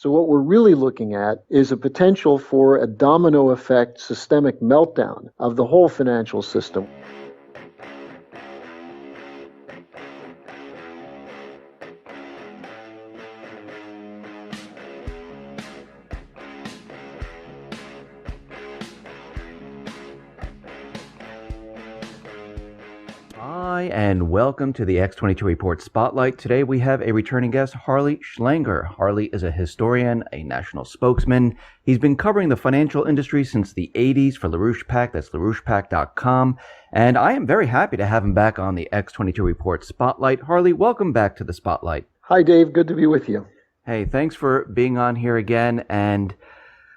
So what we're really looking at is a potential for a domino effect systemic meltdown of the whole financial system. Hi, and welcome to the X22 Report Spotlight. Today we have a returning guest, Harley Schlanger. Harley is a historian, a national spokesman. He's been covering the financial industry since the 80s for LaRouche-Pac. That's LaRouchePac.com. And I am very happy to have him back on the X22 Report Spotlight. Harley, welcome back to the Spotlight. Hi, Dave. Good to be with you. Hey, thanks for being on here again. And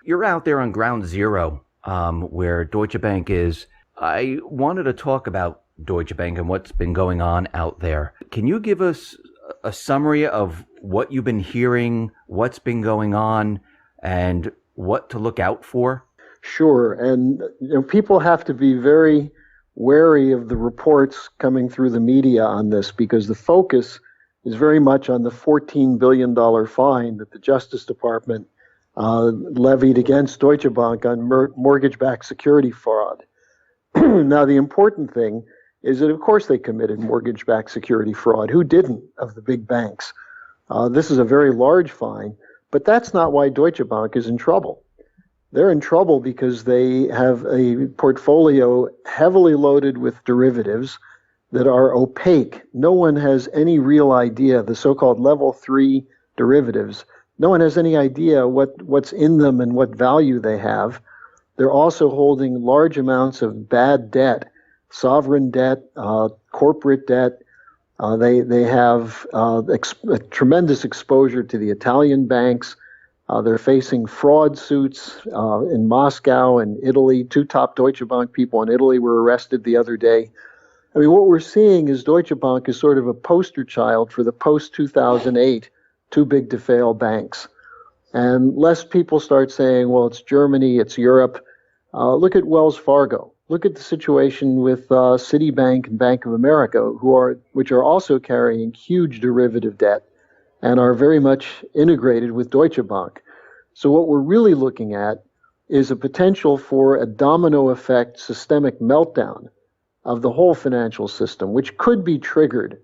you're out there on ground zero, where Deutsche Bank is. I wanted to talk about Deutsche Bank and what's been going on out there. Can you give us a summary of what you've been hearing, what's been going on, and what to look out for? Sure. And people have to be very wary of the reports coming through the media on this, because the focus is very much on the $14 billion fine that the Justice Department levied against Deutsche Bank on mortgage-backed security fraud. Now, the important thing is that, of course, they committed mortgage-backed security fraud. Who didn't of the big banks? This is a very large fine, but that's not why Deutsche Bank is in trouble. They're in trouble because they have a portfolio heavily loaded with derivatives that are opaque. No one has any real idea, the so-called level 3 derivatives. No one has any idea what's in them and what value they have. They're also holding large amounts of bad debt, sovereign debt, corporate debt. They have a tremendous exposure to the Italian banks. They're facing fraud suits in Moscow and Italy. 2 top Deutsche Bank people in Italy were arrested the other day. I mean, what we're seeing is Deutsche Bank is sort of a poster child for the post-2008 too big to fail banks. And less people start saying, well, it's Germany, it's Europe. Look at Wells Fargo. Look at the situation with Citibank and Bank of America, which are also carrying huge derivative debt and are very much integrated with Deutsche Bank. So what we're really looking at is a potential for a domino effect systemic meltdown of the whole financial system, which could be triggered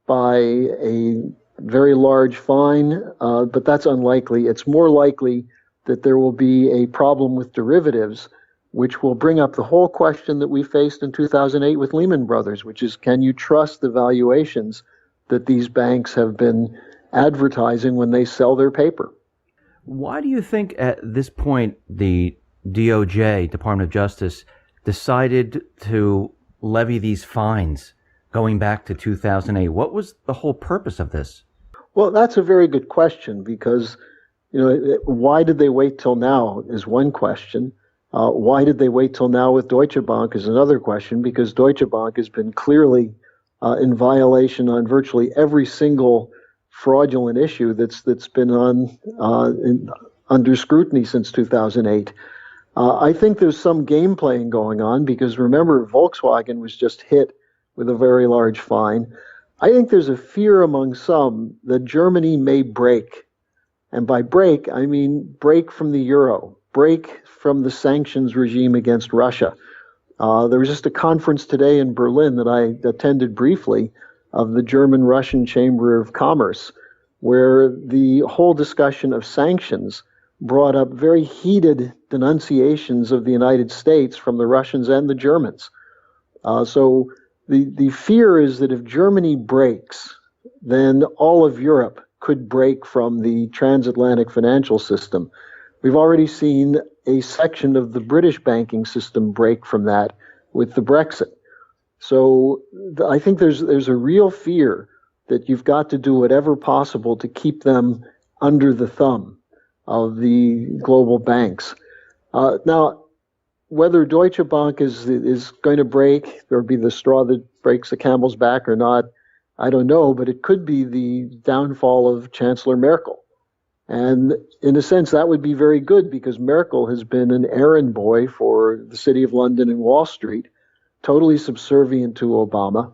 by a very large fine, but that's unlikely. It's more likely that there will be a problem with derivatives, which will bring up the whole question that we faced in 2008 with Lehman Brothers, which is, can you trust the valuations that these banks have been advertising when they sell their paper? Why do you think at this point the DOJ, Department of Justice, decided to levy these fines going back to 2008? What was the whole purpose of this? Well, that's a very good question, because why did they wait till now is one question. Why did they wait till now with Deutsche Bank is another question, because Deutsche Bank has been clearly in violation on virtually every single fraudulent issue that's been under scrutiny since 2008. I think there's some game playing going on, because remember, Volkswagen was just hit with a very large fine. I think there's a fear among some that Germany may break. And by break, I mean break from the euro, break from the sanctions regime against Russia. There was just a conference today in Berlin that I attended briefly of the German-Russian Chamber of Commerce, where the whole discussion of sanctions brought up very heated denunciations of the United States from the Russians and the Germans. So the fear is that if Germany breaks, then all of Europe could break from the transatlantic financial system. We've already seen a section of the British banking system break from that with the Brexit. So I think there's a real fear that you've got to do whatever possible to keep them under the thumb of the global banks. Now, whether Deutsche Bank is going to break, or be the straw that breaks the camel's back or not, I don't know, but it could be the downfall of Chancellor Merkel. And in a sense, that would be very good, because Merkel has been an errand boy for the City of London and Wall Street, totally subservient to Obama.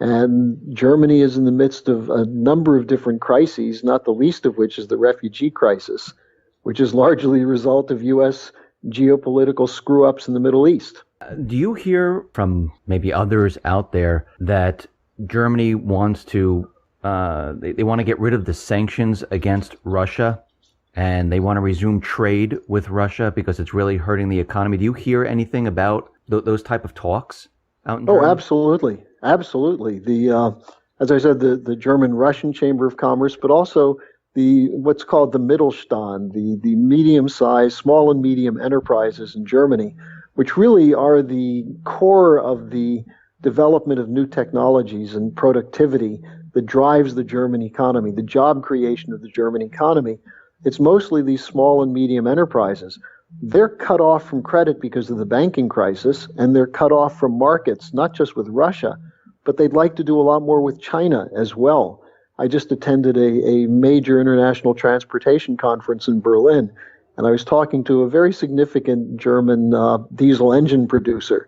And Germany is in the midst of a number of different crises, not the least of which is the refugee crisis, which is largely a result of U.S. geopolitical screw-ups in the Middle East. Do you hear from maybe others out there that Germany wants to, they want to get rid of the sanctions against Russia and they want to resume trade with Russia because it's really hurting the economy? Do you hear anything about those type of talks out in Germany? Oh, absolutely. Absolutely. As I said, the German-Russian Chamber of Commerce, but also what's called the Mittelstand, the medium-sized, small and medium enterprises in Germany, which really are the core of the development of new technologies and productivity that drives the German economy, the job creation of the German economy. It's mostly these small and medium enterprises. They're cut off from credit because of the banking crisis, and they're cut off from markets, not just with Russia, but they'd like to do a lot more with China as well. I just attended a major international transportation conference in Berlin, and I was talking to a very significant German diesel engine producer,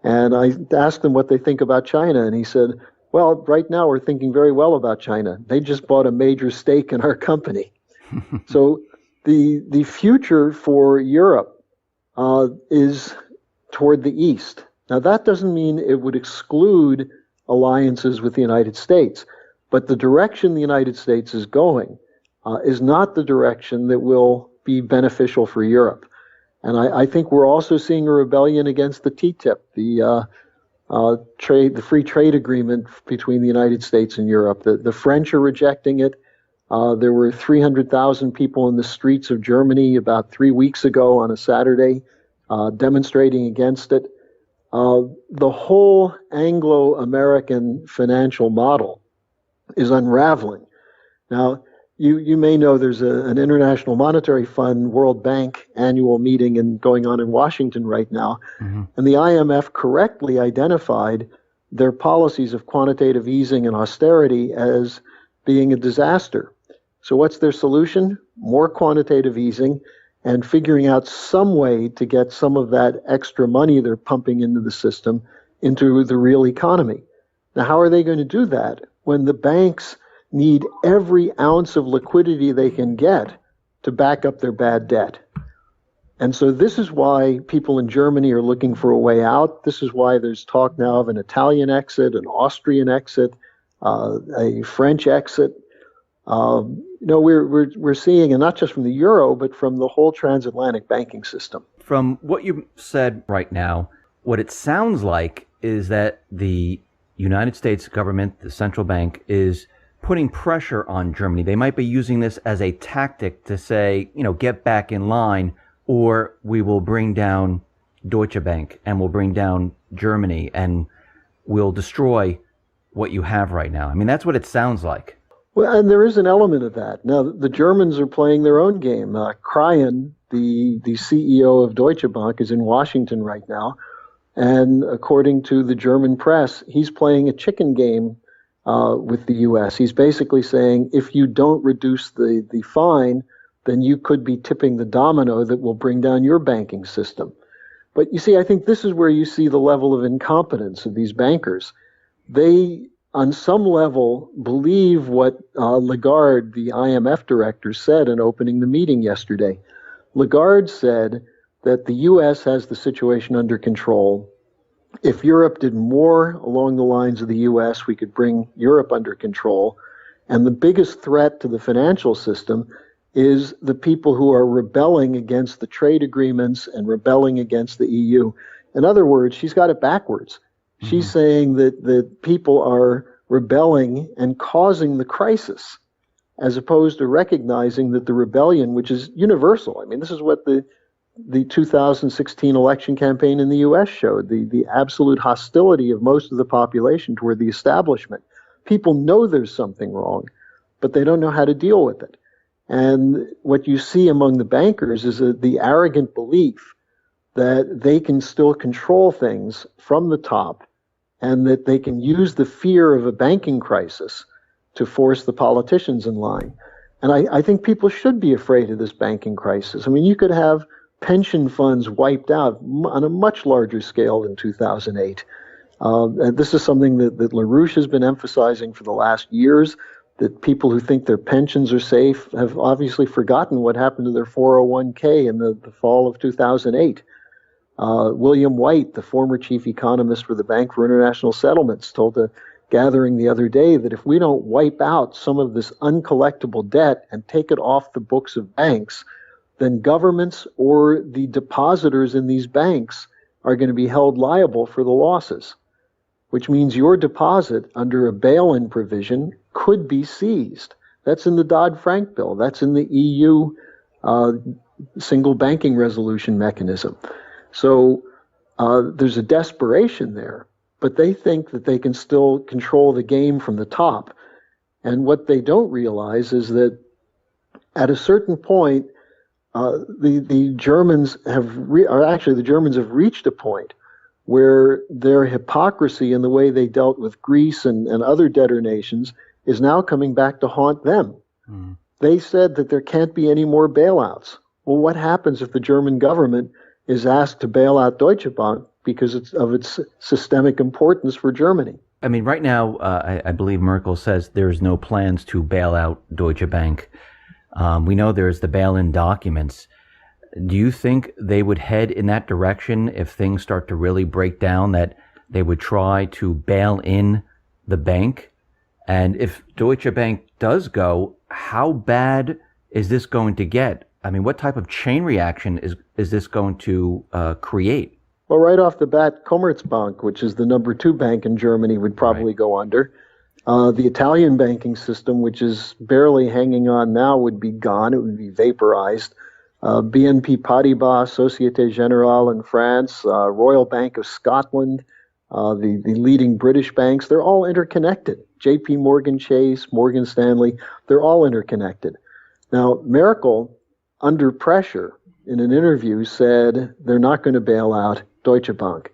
and I asked him what they think about China, and he said, well, right now we're thinking very well about China. They just bought a major stake in our company. So the future for Europe is toward the east. Now, that doesn't mean it would exclude alliances with the United States, but the direction the United States is going is not the direction that will be beneficial for Europe. And I think we're also seeing a rebellion against the TTIP, the free trade agreement between the United States and Europe. The French are rejecting it. There were 300,000 people in the streets of Germany about 3 weeks ago on a Saturday demonstrating against it. The whole Anglo-American financial model is unraveling. Now, you may know there's an International Monetary Fund World Bank annual meeting going on in Washington right now, and the IMF correctly identified their policies of quantitative easing and austerity as being a disaster. So what's their solution? More quantitative easing and figuring out some way to get some of that extra money they're pumping into the system into the real economy. Now, how are they going to do that when the banks need every ounce of liquidity they can get to back up their bad debt? And so this is why people in Germany are looking for a way out. This is why there's talk now of an Italian exit, an Austrian exit, a French exit. We're seeing, and not just from the euro, but from the whole transatlantic banking system. From what you said right now, what it sounds like is that the United States government, the central bank, is putting pressure on Germany. They might be using this as a tactic to say, get back in line, or we will bring down Deutsche Bank and we'll bring down Germany and we'll destroy what you have right now. I mean, that's what it sounds like. Well, and there is an element of that. Now, the Germans are playing their own game. Kryan, the CEO of Deutsche Bank, is in Washington right now. And according to the German press, he's playing a chicken game with the U.S. He's basically saying, if you don't reduce the fine, then you could be tipping the domino that will bring down your banking system. But you see, I think this is where you see the level of incompetence of these bankers. They, on some level, believe what Lagarde, the IMF director, said in opening the meeting yesterday. Lagarde said that the U.S. has the situation under control. If Europe did more along the lines of the U.S., we could bring Europe under control. And the biggest threat to the financial system is the people who are rebelling against the trade agreements and rebelling against the EU. In other words, she's got it backwards. She's saying that people are rebelling and causing the crisis, as opposed to recognizing that the rebellion, which is universal. I mean, this is what the 2016 election campaign in the U.S. showed, the absolute hostility of most of the population toward the establishment. People know there's something wrong, but they don't know how to deal with it. And what you see among the bankers is the arrogant belief that they can still control things from the top and that they can use the fear of a banking crisis to force the politicians in line. And I think people should be afraid of this banking crisis. I mean, you could have pension funds wiped out on a much larger scale than 2008. And this is something that LaRouche has been emphasizing for the last years, that people who think their pensions are safe have obviously forgotten what happened to their 401k in the fall of 2008. William White, the former chief economist for the Bank for International Settlements, told a gathering the other day that if we don't wipe out some of this uncollectible debt and take it off the books of banks, then governments or the depositors in these banks are going to be held liable for the losses, which means your deposit under a bail-in provision could be seized. That's in the Dodd-Frank bill. That's in the EU single banking resolution mechanism. So there's a desperation there, but they think that they can still control the game from the top. And what they don't realize is that at a certain point, the Germans the Germans have reached a point where their hypocrisy in the way they dealt with Greece and other debtor nations is now coming back to haunt them. Mm. They said that there can't be any more bailouts. Well, what happens if the German government is asked to bail out Deutsche Bank because of its systemic importance for Germany? I mean, right now, I believe Merkel says there's no plans to bail out Deutsche Bank. We know there's the bail-in documents. Do you think they would head in that direction if things start to really break down, that they would try to bail in the bank? And if Deutsche Bank does go, how bad is this going to get? I mean, what type of chain reaction is this going to create? Well, right off the bat, Commerzbank, which is the number 2 bank in Germany, would probably go under. The Italian banking system, which is barely hanging on now, would be gone. It would be vaporized. BNP Paribas, Societe Generale in France, Royal Bank of Scotland, the leading British banks, they're all interconnected. JP Morgan Chase, Morgan Stanley, they're all interconnected. Now, Merkel, under pressure in an interview, said they're not going to bail out Deutsche Bank.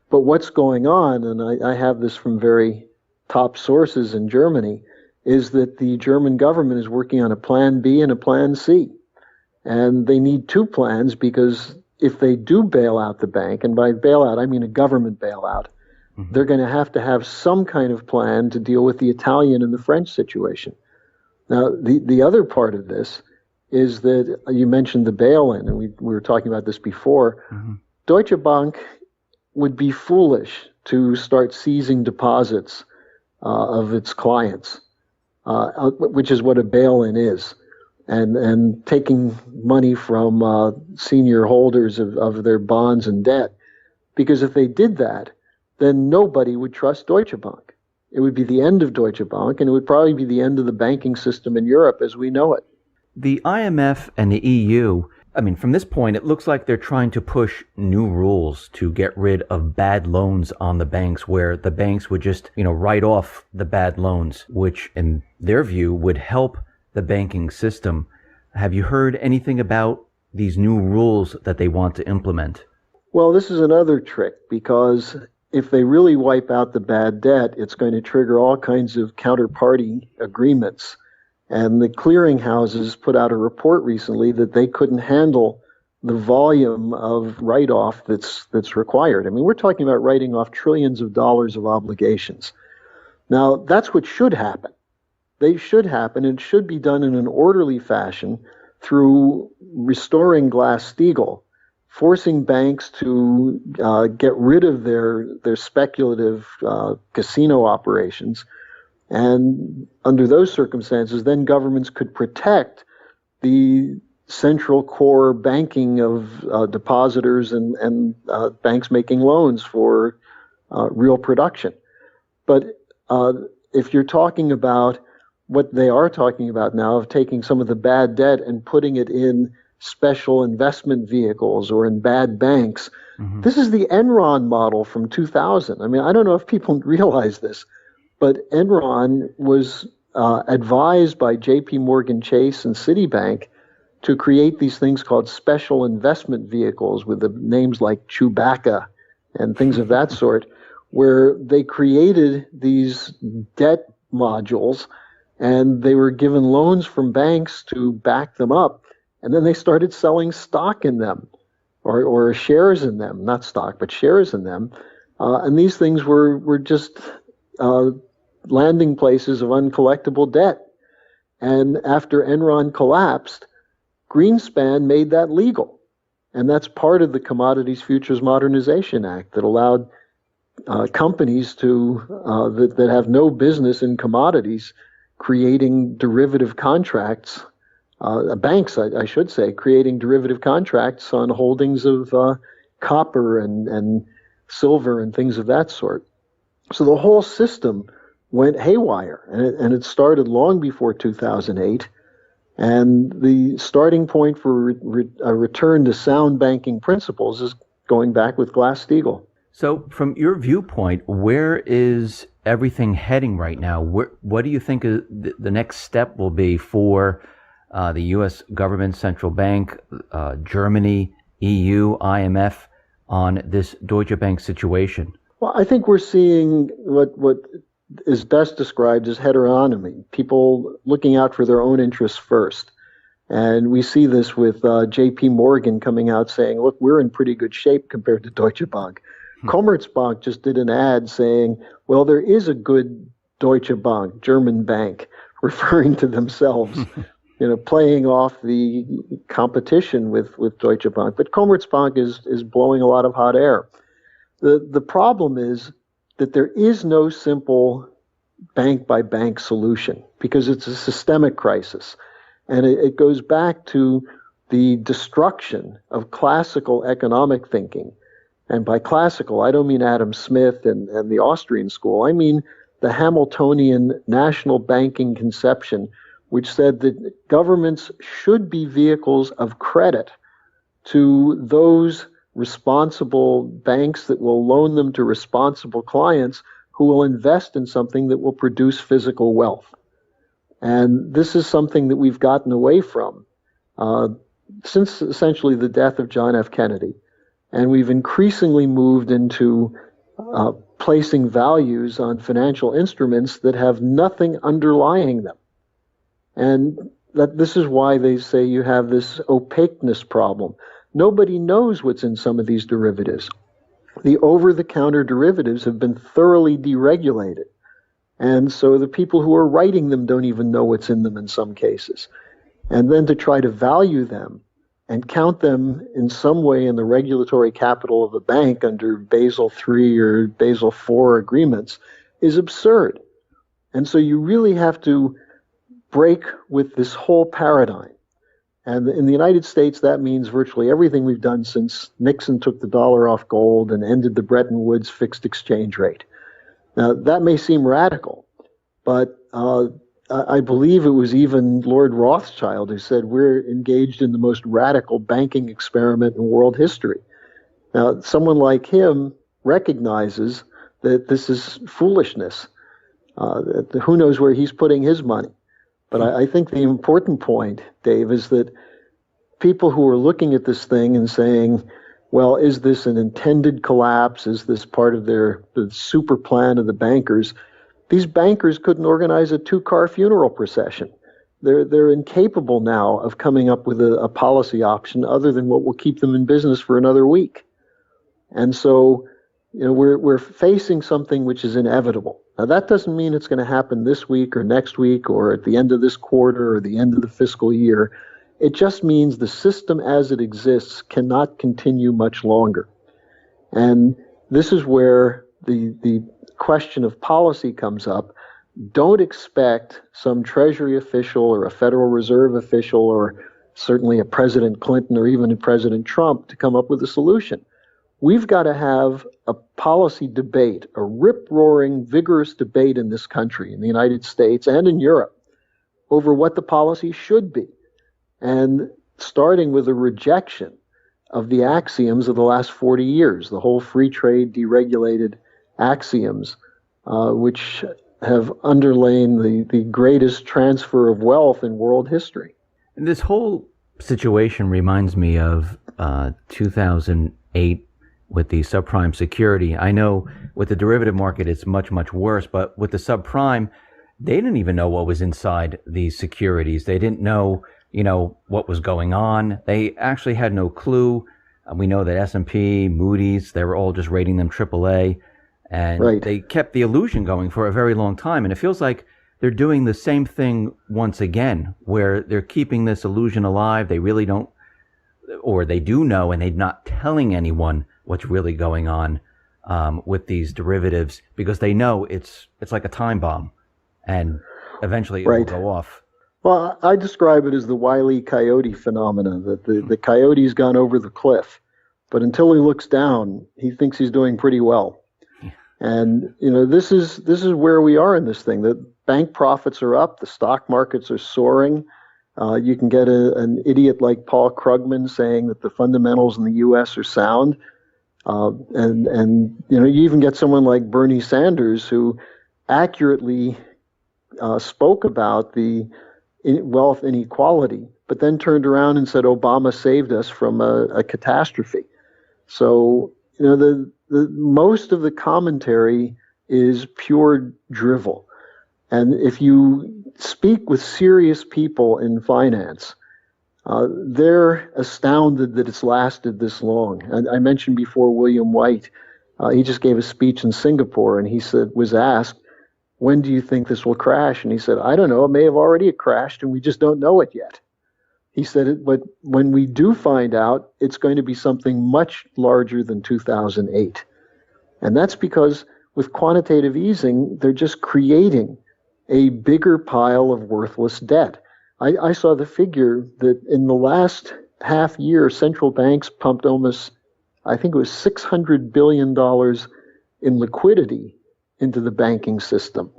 But what's going on, and I have this from very top sources in Germany, is that the German government is working on a plan B and a plan C. And they need 2 plans, because if they do bail out the bank, and by bailout I mean a government bailout, mm-hmm. they're going to have some kind of plan to deal with the Italian and the French situation. Now, the other part of this is that you mentioned the bail-in, and we were talking about this before. Mm-hmm. Deutsche Bank would be foolish to start seizing deposits of its clients, which is what a bail-in is. And taking money from senior holders of their bonds and debt. Because if they did that, then nobody would trust Deutsche Bank. It would be the end of Deutsche Bank, and it would probably be the end of the banking system in Europe as we know it. The IMF and the EU, I mean, from this point, it looks like they're trying to push new rules to get rid of bad loans on the banks, where the banks would just, write off the bad loans, which in their view would help the banking system. Have you heard anything about these new rules that they want to implement? Well, this is another trick, because if they really wipe out the bad debt, it's going to trigger all kinds of counterparty agreements. And the clearinghouses put out a report recently that they couldn't handle the volume of write-off that's required. I mean, we're talking about writing off trillions of dollars of obligations. Now, that's what should happen. They should happen, and it should be done in an orderly fashion through restoring Glass-Steagall, forcing banks to get rid of their speculative casino operations. And under those circumstances, then governments could protect the central core banking of depositors and banks making loans for real production. But if you're talking about what they are talking about now, of taking some of the bad debt and putting it in special investment vehicles or in bad banks, mm-hmm. This is the Enron model from 2000. I mean, I don't know if people realize this, but Enron was advised by JP Morgan Chase and Citibank to create these things called special investment vehicles with the names like Chewbacca and things of that sort, where they created these debt modules, and they were given loans from banks to back them up. And then they started selling stock in them, or shares in them, not stock, but shares in them. And these things were just uh, landing places of uncollectible debt. And after Enron collapsed, Greenspan made that legal. And that's part of the Commodities Futures Modernization Act that allowed companies that have no business in commodities creating derivative contracts, banks, I should say, creating derivative contracts on holdings of copper and silver and things of that sort. So the whole system went haywire, and it started long before 2008. And the starting point for a return to sound banking principles is going back with Glass-Steagall. So from your viewpoint, where is everything heading right now? What do you think the next step will be for the U.S. government, central bank, Germany, EU, IMF on this Deutsche Bank situation? Well, I think we're seeing what is best described as heteronomy, people looking out for their own interests first. And we see this with J.P. Morgan coming out saying, look, we're in pretty good shape compared to Deutsche Bank. Commerzbank just did an ad saying, well, there is a good Deutsche Bank, German bank, referring to themselves, playing off the competition with Deutsche Bank. But Commerzbank is blowing a lot of hot air. The problem is that there is no simple bank-by-bank solution because it's a systemic crisis. And it goes back to the destruction of classical economic thinking. And by classical, I don't mean Adam Smith and the Austrian school. I mean the Hamiltonian national banking conception, which said that governments should be vehicles of credit to those responsible banks that will loan them to responsible clients who will invest in something that will produce physical wealth. And this is something that we've gotten away from since essentially the death of John F. Kennedy. And we've increasingly moved into placing values on financial instruments that have nothing underlying them. And this is why they say you have this opaqueness problem. Nobody knows what's in some of these derivatives. The over-the-counter derivatives have been thoroughly deregulated. And so the people who are writing them don't even know what's in them in some cases. And then to try to value them and count them in some way in the regulatory capital of a bank under Basel III or Basel IV agreements is absurd. And so you really have to break with this whole paradigm. And in the United States, that means virtually everything we've done since Nixon took the dollar off gold and ended the Bretton Woods fixed exchange rate. Now, that may seem radical, but I believe it was even Lord Rothschild who said we're engaged in the most radical banking experiment in world history. Now, someone like him recognizes that this is foolishness. Who knows where he's putting his money? But I think the important point, Dave, is that people who are looking at this thing and saying, well, is this an intended collapse? Is this part of the super plan of the bankers? These bankers couldn't organize a 2-car funeral procession. They're incapable now of coming up with a policy option other than what will keep them in business for another week. And so, we're facing something which is inevitable. Now, that doesn't mean it's going to happen this week or next week or at the end of this quarter or the end of the fiscal year. It just means the system as it exists cannot continue much longer. And this is where the question of policy comes up. Don't expect some Treasury official or a Federal Reserve official or certainly a President Clinton or even a President Trump to come up with a solution. We've got to have a policy debate, a rip-roaring, vigorous debate in this country, in the United States and in Europe, over what the policy should be. And starting with a rejection of the axioms of the last 40 years, the whole free trade, deregulated axioms, which have underlain the greatest transfer of wealth in world history. This whole situation reminds me of 2008 with the subprime security. I know with the derivative market it's much, much worse, but with the subprime, they didn't even know what was inside these securities. They didn't know, what was going on. They actually had no clue We know that S&P, Moody's, they were all just rating them AAA, and Right. they kept the illusion going for a very long time. And it feels like they're doing the same thing once again, where they're keeping this illusion alive. They really don't, or they do know, and they're not telling anyone what's really going on with these derivatives, because they know it's like a time bomb, and eventually it will Right. go off. Well, I describe it as the Wile E. Coyote phenomenon, that the coyote's gone over the cliff, but until he looks down, he thinks he's doing pretty well. Yeah. And this is where we are in this thing. The bank profits are up, the stock markets are soaring. You can get an idiot like Paul Krugman saying that the fundamentals in the U.S. are sound, and you even get someone like Bernie Sanders who accurately spoke about the wealth inequality, but then turned around and said Obama saved us from a catastrophe. So the most of the commentary is pure drivel. And if you speak with serious people in finance, they're astounded that it's lasted this long. And I mentioned before William White. He just gave a speech in Singapore, and he was asked, when do you think this will crash? And he said, I don't know. It may have already crashed, and we just don't know it yet. He said, but when we do find out, it's going to be something much larger than 2008. And that's because with quantitative easing, they're just creating a bigger pile of worthless debt. I saw the figure that in the last half year, central banks pumped almost, I think it was $600 billion in liquidity into the banking system.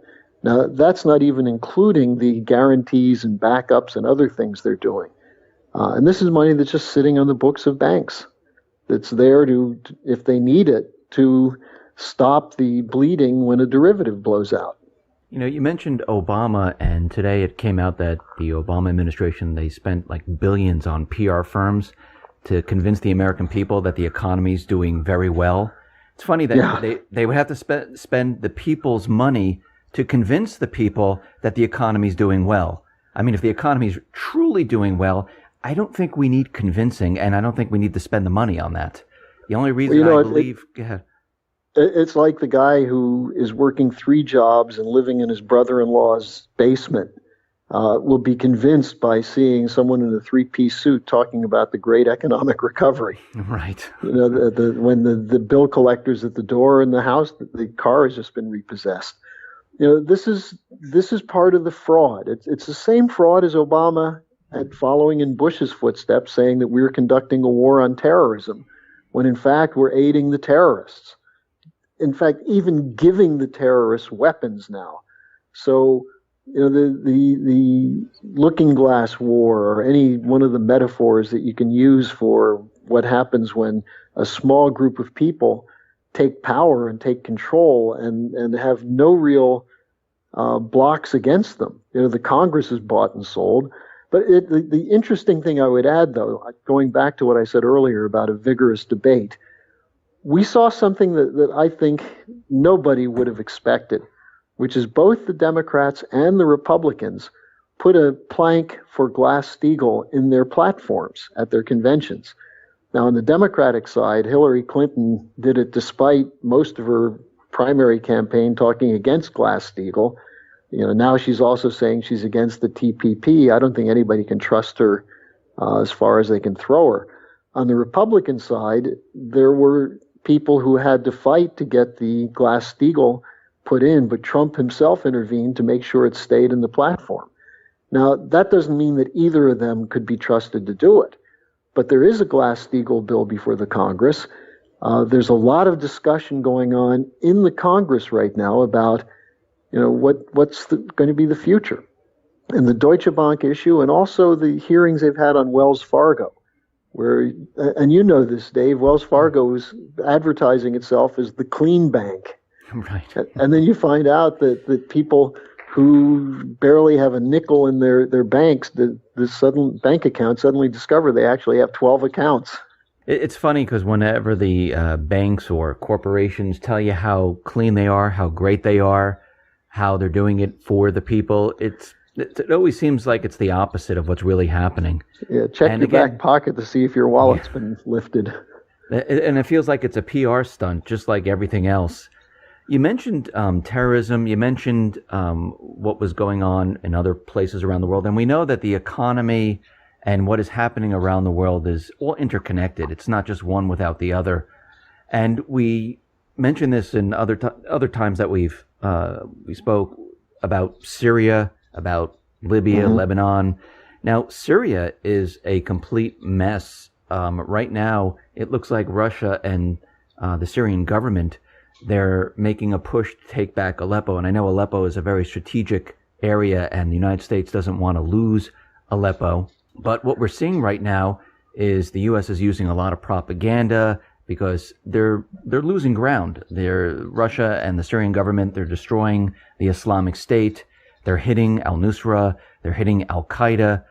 Now, that's not even including the guarantees and backups and other things they're doing. And this is money that's just sitting on the books of banks. That's there to, if they need it, to stop the bleeding when a derivative blows out. You mentioned Obama, and today it came out that the Obama administration, they spent like billions on PR firms to convince the American people that the economy is doing very well. It's funny that they would have to spend the people's money to convince the people that the economy is doing well. I mean, if the economy is truly doing well, I don't think we need convincing, and I don't think we need to spend the money on that. The only reason I believe... Go ahead. It's like the guy who is working 3 jobs and living in his brother-in-law's basement will be convinced by seeing someone in a 3-piece suit talking about the great economic recovery. Right. When the bill collector's at the door in the house, the car has just been repossessed. This is part of the fraud. It's the same fraud as Obama had following in Bush's footsteps, saying that we're conducting a war on terrorism, when in fact we're aiding the terrorists. In fact, even giving the terrorists weapons now. So, the looking glass war, or any one of the metaphors that you can use for what happens when a small group of people take power and take control and have no real blocks against them. The Congress is bought and sold. But the interesting thing I would add, though, going back to what I said earlier about a vigorous debate, we saw something that I think nobody would have expected, which is both the Democrats and the Republicans put a plank for Glass-Steagall in their platforms at their conventions. Now, on the Democratic side, Hillary Clinton did it despite most of her primary campaign talking against Glass-Steagall. Now she's also saying she's against the TPP. I don't think anybody can trust her as far as they can throw her. On the Republican side, there were people who had to fight to get the Glass-Steagall put in, but Trump himself intervened to make sure it stayed in the platform. Now, that doesn't mean that either of them could be trusted to do it, but there is a Glass-Steagall bill before the Congress. There's a lot of discussion going on in the Congress right now about, what's going to be the future, and the Deutsche Bank issue, and also the hearings they've had on Wells Fargo, where, and this, Dave, Wells Fargo is advertising itself as the clean bank. Right. And then you find out that people who barely have a nickel in their banks, the sudden bank account, suddenly discover they actually have 12 accounts. It's funny because whenever the banks or corporations tell you how clean they are, how great they are, how they're doing it for the people, it always seems like it's the opposite of what's really happening. Yeah, check your back pocket to see if your wallet's been lifted. And it feels like it's a PR stunt, just like everything else. You mentioned terrorism. You mentioned what was going on in other places around the world. And we know that the economy and what is happening around the world is all interconnected. It's not just one without the other. And we mentioned this in other times that we spoke about Syria, about Libya, Lebanon. Now, Syria is a complete mess. Right now, it looks like Russia and the Syrian government, they're making a push to take back Aleppo. And I know Aleppo is a very strategic area, and the United States doesn't want to lose Aleppo. But what we're seeing right now is the U.S. is using a lot of propaganda because they're losing ground. Russia and the Syrian government, they're destroying the Islamic State. They're hitting al-Nusra. They're hitting al-Qaeda.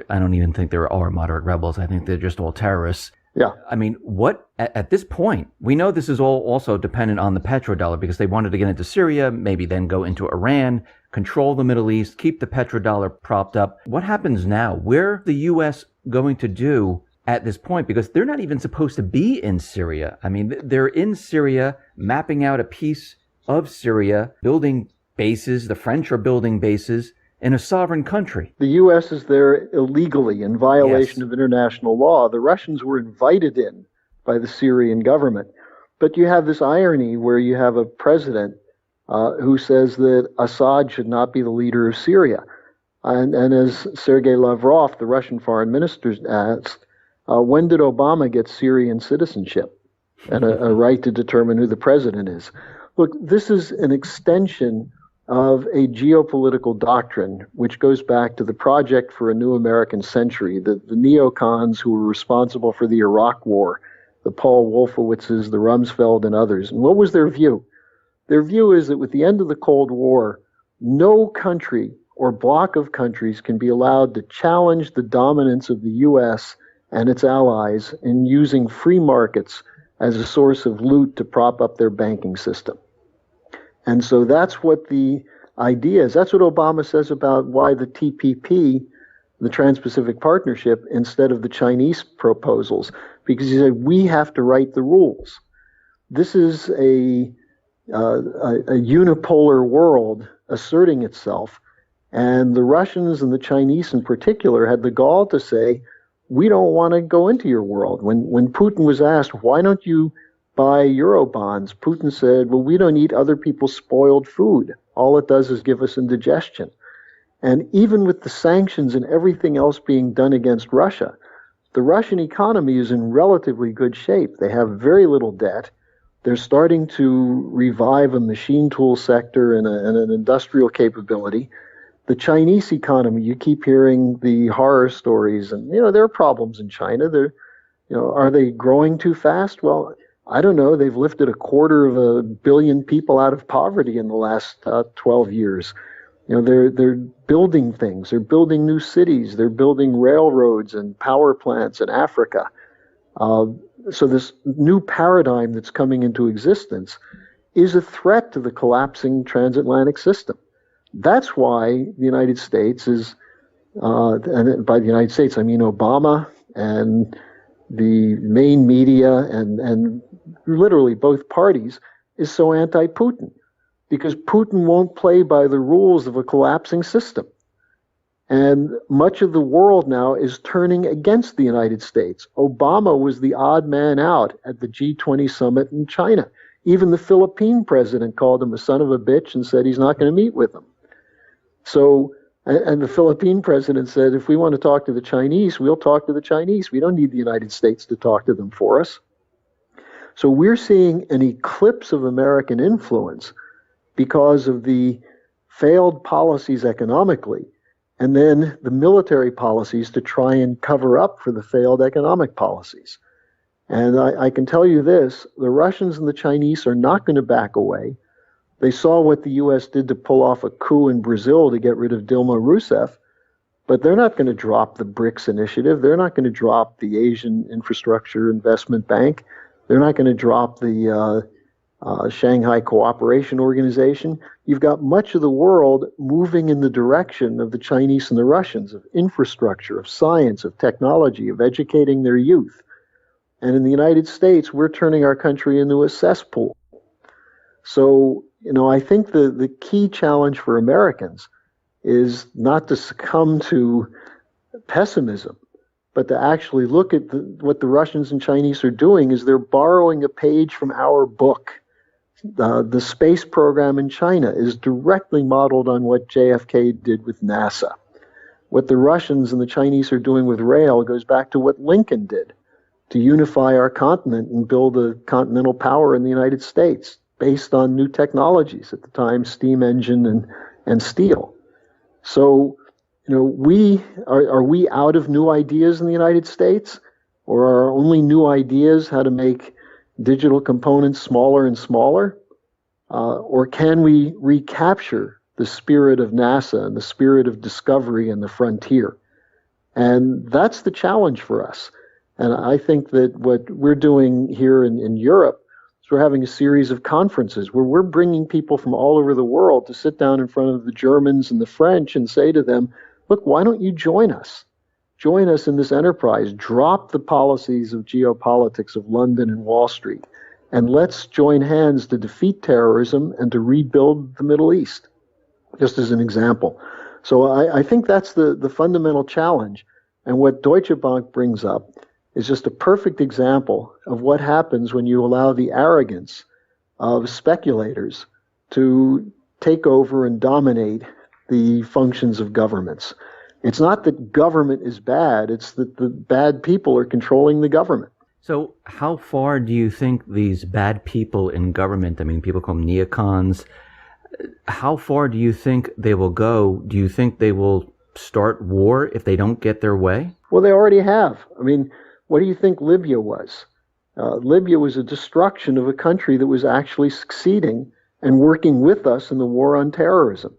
I don't even think there are moderate rebels. I think they're just all terrorists. Yeah. I mean, what at this point, we know this is all also dependent on the petrodollar because they wanted to get into Syria, maybe then go into Iran, control the Middle East, keep the petrodollar propped up. What happens now? Where the U.S. going to do at this point? Because they're not even supposed to be in Syria. I mean, they're in Syria, mapping out a piece of Syria, building bases. The French are building bases in a sovereign country. The U.S. is there illegally in violation of international law. The Russians were invited in by the Syrian government. But you have this irony where you have a president who says that Assad should not be the leader of Syria. And as Sergei Lavrov, the Russian foreign minister, asked, when did Obama get Syrian citizenship and a right to determine who the president is? Look, this is an extension of a geopolitical doctrine which goes back to the Project for a New American Century, the neocons who were responsible for the Iraq War, the Paul Wolfowitzes, the Rumsfeld, and others. And what was their view? Their view is that with the end of the Cold War, no country or bloc of countries can be allowed to challenge the dominance of the U.S. and its allies in using free markets as a source of loot to prop up their banking system. And so that's what the idea is. That's what Obama says about why the TPP, the Trans-Pacific Partnership, instead of the Chinese proposals, because he said we have to write the rules. This is a unipolar world asserting itself, and the Russians and the Chinese in particular had the gall to say, we don't want to go into your world. When Putin was asked, why don't you buy Eurobonds, Putin said, well, we don't eat other people's spoiled food. All it does is give us indigestion. And even with the sanctions and everything else being done against Russia, the Russian economy is in relatively good shape. They have very little debt. They're starting to revive a machine tool sector and an industrial capability. The Chinese economy, you keep hearing the horror stories, and there are problems in China. Are they growing too fast? Well, I don't know. They've lifted 250 million people out of poverty in the last 12 years. They're building things. They're building new cities. They're building railroads and power plants in Africa. So this new paradigm that's coming into existence is a threat to the collapsing transatlantic system. That's why the United States is, and by the United States I mean Obama and the main media and literally both parties, is so anti-Putin, because Putin won't play by the rules of a collapsing system. And much of the world now is turning against the United States. Obama was the odd man out at the G20 summit in China. Even the Philippine president called him a son of a bitch and said he's not going to meet with him. So, and the Philippine president said, if we want to talk to the Chinese, we'll talk to the Chinese. We don't need the United States to talk to them for us. So we're seeing an eclipse of American influence because of the failed policies economically, and then the military policies to try and cover up for the failed economic policies. And I can tell you this, the Russians and the Chinese are not going to back away. They saw what the U.S. did to pull off a coup in Brazil to get rid of Dilma Rousseff, but they're not going to drop the BRICS initiative. They're not going to drop the Asian Infrastructure Investment Bank. They're not going to drop the Shanghai Cooperation Organization. You've got much of the world moving in the direction of the Chinese and the Russians, of infrastructure, of science, of technology, of educating their youth. And in the United States, we're turning our country into a cesspool. So, I think the key challenge for Americans is not to succumb to pessimism, but to actually look at what the Russians and Chinese are doing is they're borrowing a page from our book. The space program in China is directly modeled on what JFK did with NASA. What the Russians and the Chinese are doing with rail goes back to what Lincoln did to unify our continent and build a continental power in the United States based on new technologies, at the time steam engine and steel. So, are we out of new ideas in the United States? Or are our only new ideas how to make digital components smaller and smaller? Or can we recapture the spirit of NASA and the spirit of discovery and the frontier? And that's the challenge for us. And I think that what we're doing here in Europe is we're having a series of conferences where we're bringing people from all over the world to sit down in front of the Germans and the French and say to them, look, why don't you join us? Join us in this enterprise. Drop the policies of geopolitics of London and Wall Street, and let's join hands to defeat terrorism and to rebuild the Middle East, just as an example. So I think that's the fundamental challenge. And what Deutsche Bank brings up is just a perfect example of what happens when you allow the arrogance of speculators to take over and dominate the functions of governments. It's not that government is bad, it's that the bad people are controlling the government. So how far do you think these bad people in government, people call them neocons, how far do you think they will go? Do you think they will start war if they don't get their way? Well, they already have. What do you think Libya was? Libya was a destruction of a country that was actually succeeding and working with us in the war on terrorism.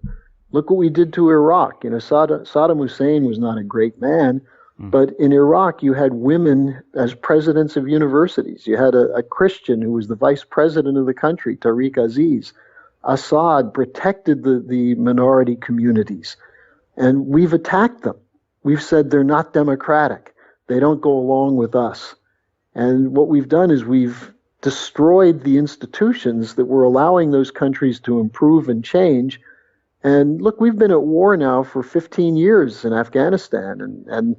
Look what we did to Iraq. Saddam Hussein was not a great man, but in Iraq you had women as presidents of universities. You had a Christian who was the vice president of the country, Tariq Aziz. Assad protected the minority communities, and we've attacked them. We've said they're not democratic. They don't go along with us. And what we've done is we've destroyed the institutions that were allowing those countries to improve and change. And look, we've been at war now for 15 years in Afghanistan. And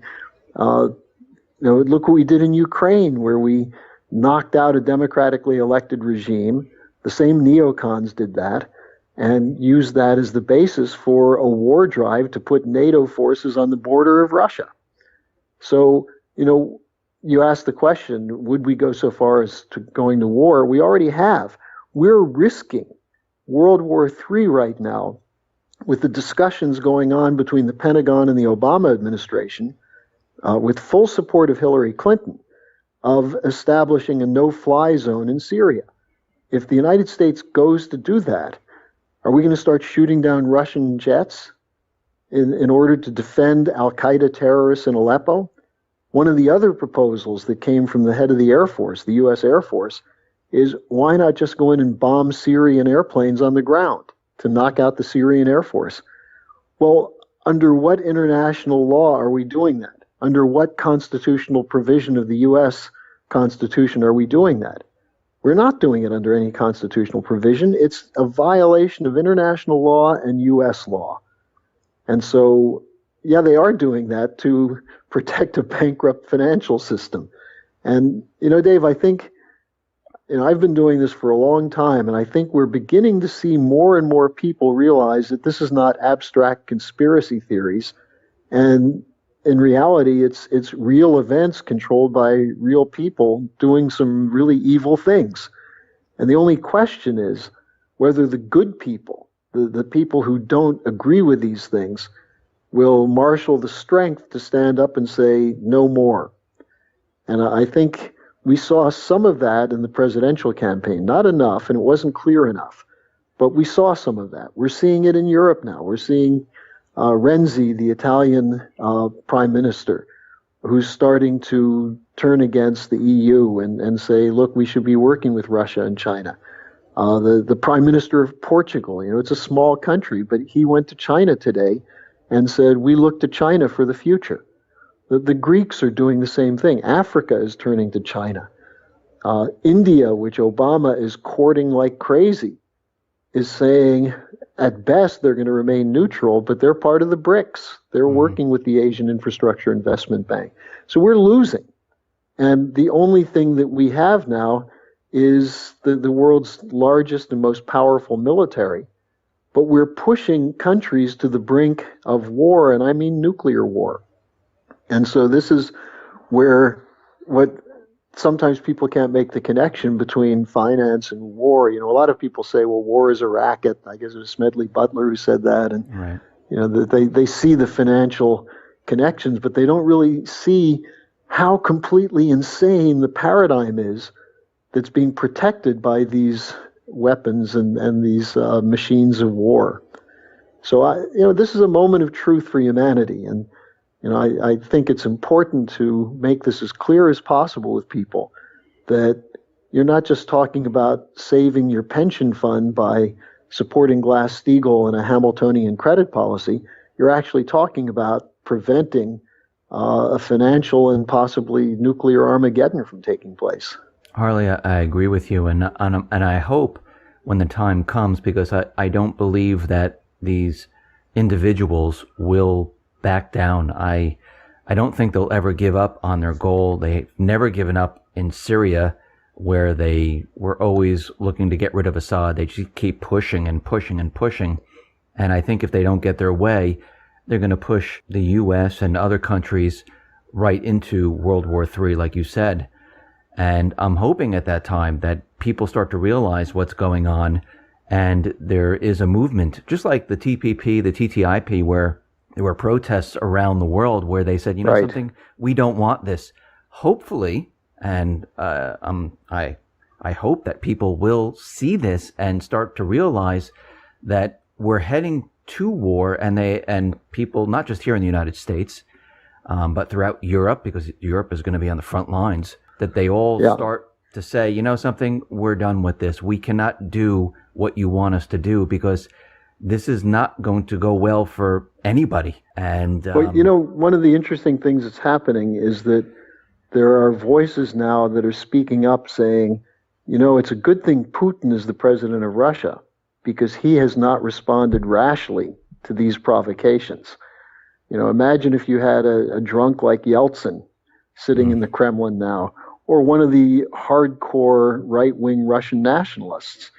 look what we did in Ukraine, where we knocked out a democratically elected regime. The same neocons did that and used that as the basis for a war drive to put NATO forces on the border of Russia. So, you asked the question, would we go so far as to going to war? We already have. We're risking World War III right now with the discussions going on between the Pentagon and the Obama administration, with full support of Hillary Clinton, of establishing a no-fly zone in Syria. If the United States goes to do that, are we going to start shooting down Russian jets in order to defend al-Qaeda terrorists in Aleppo? One of the other proposals that came from the head of the Air Force, the U.S. Air Force, is why not just go in and bomb Syrian airplanes on the ground to knock out the Syrian Air Force? Well, under what international law are we doing that? Under what constitutional provision of the U.S. Constitution are we doing that? We're not doing it under any constitutional provision. It's a violation of international law and U.S. law. And so, yeah, they are doing that to protect a bankrupt financial system. And, Dave, I think, I've been doing this for a long time, and I think we're beginning to see more and more people realize that this is not abstract conspiracy theories. And in reality, it's real events controlled by real people doing some really evil things. And the only question is whether the good people, the people who don't agree with these things, will marshal the strength to stand up and say, no more. And I think we saw some of that in the presidential campaign. Not enough, and it wasn't clear enough. But we saw some of that. We're seeing it in Europe now. We're seeing Renzi, the Italian prime minister, who's starting to turn against the EU and say, look, we should be working with Russia and China. The prime minister of Portugal, it's a small country, but he went to China today and said, we look to China for the future. The Greeks are doing the same thing. Africa is turning to China. India, which Obama is courting like crazy, is saying at best they're going to remain neutral, but they're part of the BRICS. They're working with the Asian Infrastructure Investment Bank. So we're losing. And the only thing that we have now is the world's largest and most powerful military. But we're pushing countries to the brink of war, and I mean nuclear war. And so this is where what sometimes people can't make the connection between finance and war. A lot of people say, well, war is a racket. I guess it was Smedley Butler who said that. And, right. They see the financial connections, but they don't really see how completely insane the paradigm is that's being protected by these weapons and these machines of war. So, this is a moment of truth for humanity. And, I think it's important to make this as clear as possible with people that you're not just talking about saving your pension fund by supporting Glass-Steagall and a Hamiltonian credit policy. You're actually talking about preventing a financial and possibly nuclear Armageddon from taking place. Harley, I agree with you, and I hope when the time comes, because I don't believe that these individuals will back down. I don't think they'll ever give up on their goal. They've never given up in Syria, where they were always looking to get rid of Assad. They just keep pushing and pushing and pushing. And I think if they don't get their way, they're going to push the U.S. and other countries right into World War III, like you said. And I'm hoping at that time that people start to realize what's going on, and there is a movement, just like the TPP, the TTIP, where there were protests around the world where they said, right. something, we don't want this. Hopefully, and I hope that people will see this and start to realize that we're heading to war, and people, not just here in the United States, but throughout Europe, because Europe is going to be on the front lines, that they all start to say, something, we're done with this. We cannot do what you want us to do, because this is not going to go well for anybody. And one of the interesting things that's happening is that there are voices now that are speaking up saying, it's a good thing Putin is the president of Russia, because he has not responded rashly to these provocations. Imagine if you had a drunk like Yeltsin sitting in the Kremlin now, or one of the hardcore right-wing Russian nationalists,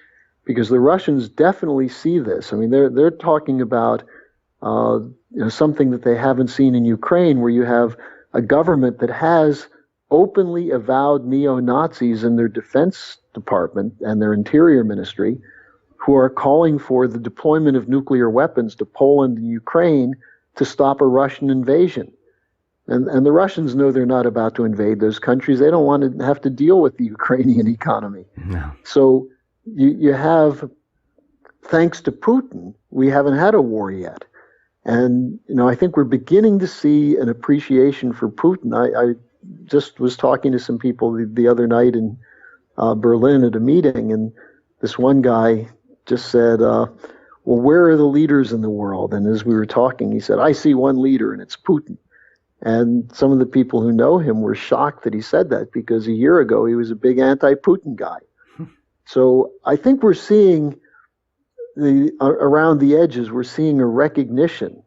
because the Russians definitely see this. I mean, they're talking about something that they haven't seen in Ukraine, where you have a government that has openly avowed neo-Nazis in their defense department and their interior ministry, who are calling for the deployment of nuclear weapons to Poland and Ukraine to stop a Russian invasion. And the Russians know they're not about to invade those countries. They don't want to have to deal with the Ukrainian economy. No. So you have, thanks to Putin, we haven't had a war yet. And, I think we're beginning to see an appreciation for Putin. I just was talking to some people the other night in Berlin at a meeting, and this one guy just said, well, where are the leaders in the world? And as we were talking, he said, I see one leader, and it's Putin. And some of the people who know him were shocked that he said that, because a year ago he was a big anti-Putin guy. So I think we're seeing around the edges, we're seeing a recognition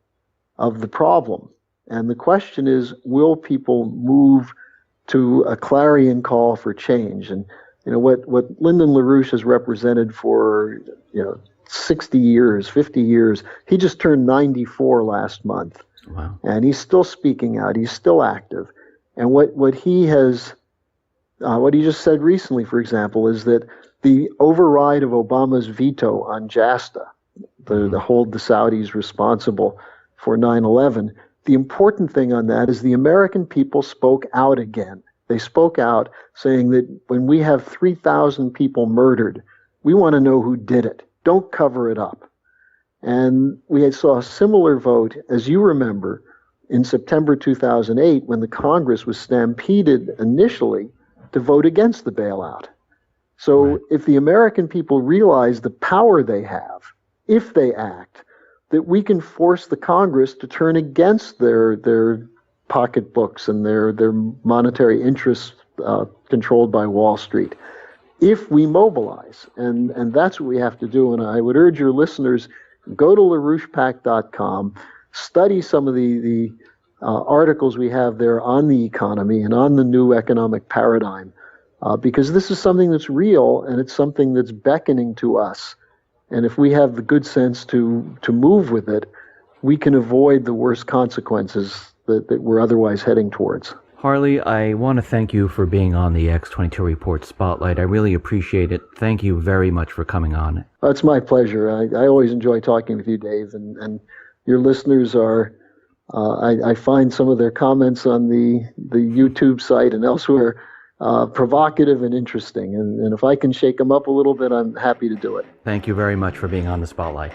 of the problem. And the question is, will people move to a clarion call for change? And what Lyndon LaRouche has represented for 60 years, 50 years. He just turned 94 last month. Wow. And he's still speaking out. He's still active. And what he just said recently, for example, is that the override of Obama's veto on JASTA, the hold the Saudis responsible for 9/11, the important thing on that is the American people spoke out again. They spoke out saying that when we have 3,000 people murdered, we want to know who did it. Don't cover it up. And we saw a similar vote, as you remember, in September 2008, when the Congress was stampeded initially to vote against the bailout. So right. If the American people realize the power they have, if they act, that we can force the Congress to turn against their pocketbooks and their monetary interests controlled by Wall Street. If we mobilize, and that's what we have to do, and I would urge your listeners, go to LaRouchePAC.com, study some of the articles we have there on the economy and on the new economic paradigm, because this is something that's real and it's something that's beckoning to us. And if we have the good sense to move with it, we can avoid the worst consequences that we're otherwise heading towards. Harley, I want to thank you for being on the X22 Report Spotlight. I really appreciate it. Thank you very much for coming on. It's my pleasure. I always enjoy talking with you, Dave, and your listeners are, I find some of their comments on the YouTube site and elsewhere provocative and interesting. And if I can shake them up a little bit, I'm happy to do it. Thank you very much for being on the Spotlight.